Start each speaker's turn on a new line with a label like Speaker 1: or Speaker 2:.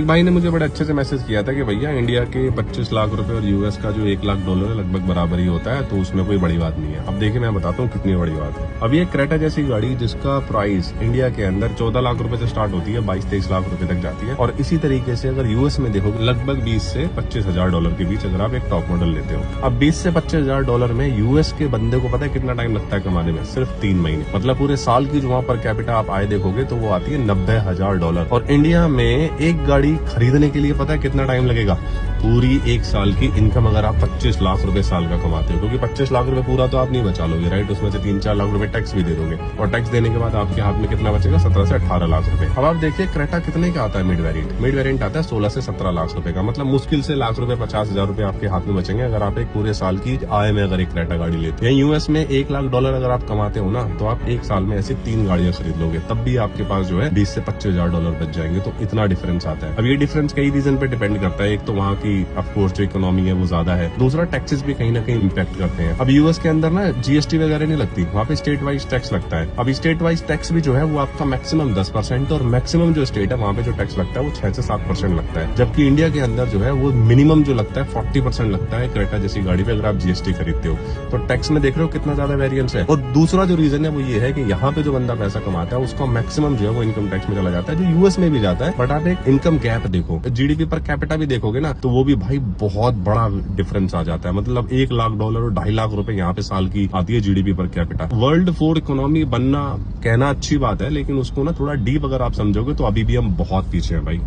Speaker 1: एक भाई ने मुझे बड़े अच्छे से मैसेज किया था कि भैया इंडिया के 25 लाख रुपए और यूएस का जो 1 लाख डॉलर है लगभग बराबर ही होता है, तो उसमें कोई बड़ी बात नहीं है। अब देखिए मैं बताता हूँ कितनी बड़ी बात है। अब ये क्रेटा जैसी गाड़ी जिसका प्राइस इंडिया के अंदर 14 लाख रुपए से स्टार्ट होती है, 22-23 लाख रुपए तक जाती है, और इसी तरीके से अगर यूएस में देखोगे लगभग 20 से 25 हजार डॉलर के बीच अगर आप एक टॉप मॉडल लेते हो। अब 20 से 25 हजार डॉलर में यूएस के बंदे को पता है कितना टाइम लगता है कमाने में? सिर्फ 3 महीने। मतलब पूरे साल की जो वहाँ पर कैपिटा आप आए देखोगे तो वो आती है 90,000 डॉलर। और इंडिया में एक गाड़ी खरीदने के लिए पता है कितना टाइम लगेगा? पूरी 1 साल की इनकम अगर आप 25 लाख रुपए साल का कमाते हो, क्योंकि 25 लाख रुपए पूरा तो आप नहीं बचा लोगे, राइट? उसमें से 3-4 लाख रुपए टैक्स भी दे दोगे, और टैक्स देने के बाद आपके हाथ में कितना बचेगा? 17 से 18 लाख रुपए। अब आप देखिए क्रेटा कितने का आता है मिड वेरिएंट? मिड वेरिएंट आता है 16 से 17 लाख रुपए का। मतलब मुश्किल से लाख रुपए 50,000 रुपए आपके हाथ में बचेंगे अगर आप एक पूरे साल की आय में अगर एक क्रेटा गाड़ी लेते हैं। यूएस में 1 लाख डॉलर अगर आप कमाते हो ना, तो आप 1 साल में ऐसी 3 गाड़ियां खरीद लोगे, तब भी आपके पास जो है 20 से 25 हजार डॉलर बच जाएंगे। तो इतना डिफरेंस आता है। अब ये डिफरेंस कई रीजन पे डिपेंड करता है। एक तो वहाँ की ऑफकोर्स जो इकोनॉमी है वो ज्यादा है, दूसरा टैक्सेस भी कहीं ना कहीं इम्पैक्ट करते हैं। अब यूएस के अंदर ना जीएसटी वगैरह नहीं लगती, वहाँ पे स्टेट वाइज टैक्स लगता है। अब स्टेट वाइज टैक्स भी जो है वो आपका मैक्सिमम 10% और मैक्सिमम जो स्टेट है वहाँ पे जो टैक्स लगता है वो 6 से 7% लगता है। जबकि इंडिया के अंदर जो है वो मिनिमम जो लगता है 40% लगता है क्रेटा जैसी गाड़ी पे अगर आप जीएसटी खरीदते हो। तो टैक्स में देख रहे हो कितना ज्यादा वेरियंस है। और दूसरा जो रीजन है वो ये है कि यहाँ पे जो बंदा पैसा कमाता है उसका मैक्सिमम जो है वो इनकम टैक्स में चला जाता है, जो यूएस में भी जाता है। बट आप एक इनकम गैप देखो, जीडीपी पर कैपिटा भी देखोगे ना, तो वो भी भाई बहुत बड़ा डिफरेंस आ जाता है। मतलब 1 लाख डॉलर और 2.5 लाख रुपए यहाँ पे साल की आती है GDP per capita. World 4 economy बनना कहना अच्छी बात है, लेकिन उसको ना थोड़ा डीप अगर आप समझोगे तो अभी भी हम बहुत पीछे हैं भाई।